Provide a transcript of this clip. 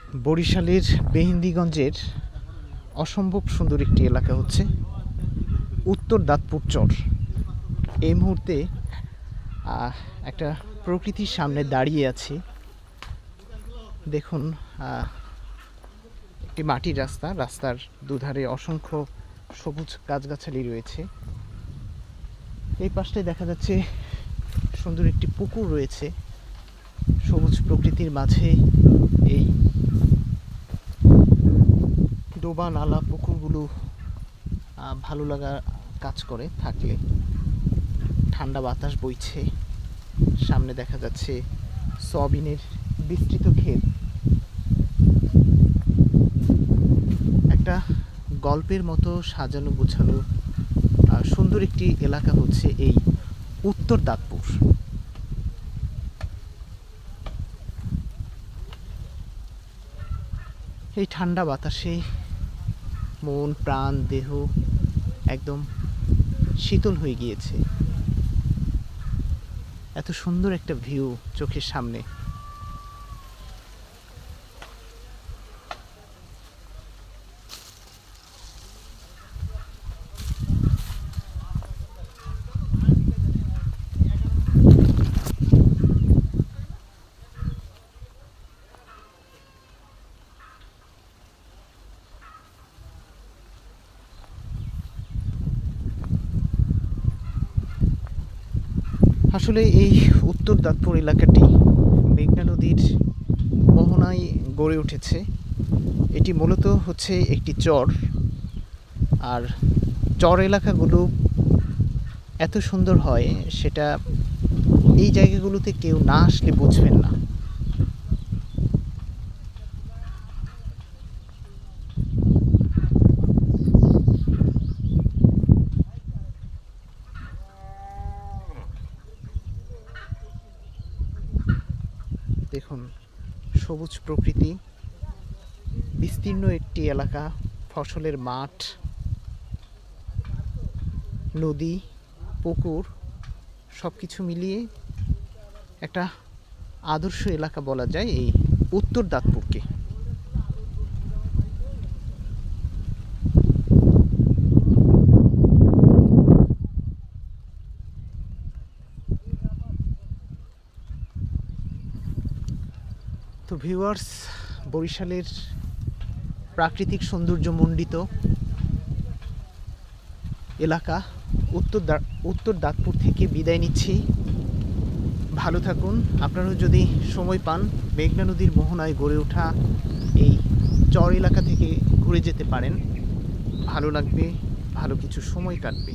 বরিশালের মেহেন্দিগঞ্জের অসম্ভব সুন্দর একটি এলাকা হচ্ছে উত্তর দাঁতপুর চর। এই মুহূর্তে একটা প্রকৃতির সামনে দাঁড়িয়ে আছি। দেখুন, একটি মাটির রাস্তার দুধারে অসংখ্য সবুজ গাছগাছালি রয়েছে। এই পাশটায় দেখা যাচ্ছে সুন্দর একটি পুকুর রয়েছে। সবুজ প্রকৃতির মাঝে এই ডোবা নালা পুকুরগুলো ভালো লাগা কাজ করে থাকলে। ঠান্ডা বাতাস বইছে, সামনে দেখা যাচ্ছে সয়াবিনের বিস্তৃত ক্ষেত। একটা গল্পের মতো সাজানো গোছানো সুন্দর একটি এলাকা হচ্ছে এই উত্তর দাঁতপুর। এই ঠান্ডা বাতাসে মন প্রাণ দেহ একদম শীতল হয়ে গিয়েছে। এত সুন্দর একটা ভিউ চোখের সামনে। আসলে এই উত্তর দাঁতপুর এলাকাটি মেঘনা নদীর মোহনায় গড়ে উঠেছে। এটি মূলত হচ্ছে একটি চর, আর চর এলাকাগুলো এত সুন্দর হয় সেটা এই জায়গাগুলোতে কেউ না আসলে বুঝবেন না। দেখুন, সবুজ প্রকৃতি, বিস্তীর্ণ একটি এলাকা, ফসলের মাঠ, নদী, পুকুর সব কিছু মিলিয়ে একটা আদর্শ এলাকা বলা যায় এই উত্তর দাঁতপুরকে। তো ভিউয়ার্স, বরিশালের প্রাকৃতিক সৌন্দর্যমণ্ডিত এলাকা উত্তর দাঁতপুর থেকে বিদায় নিচ্ছি। ভালো থাকুন। আপনারাও যদি সময় পান মেঘনা নদীর মোহনায় গড়ে ওঠা এই চর এলাকা থেকে ঘুরে যেতে পারেন। ভালো লাগবে, ভালো কিছু সময় কাটবে।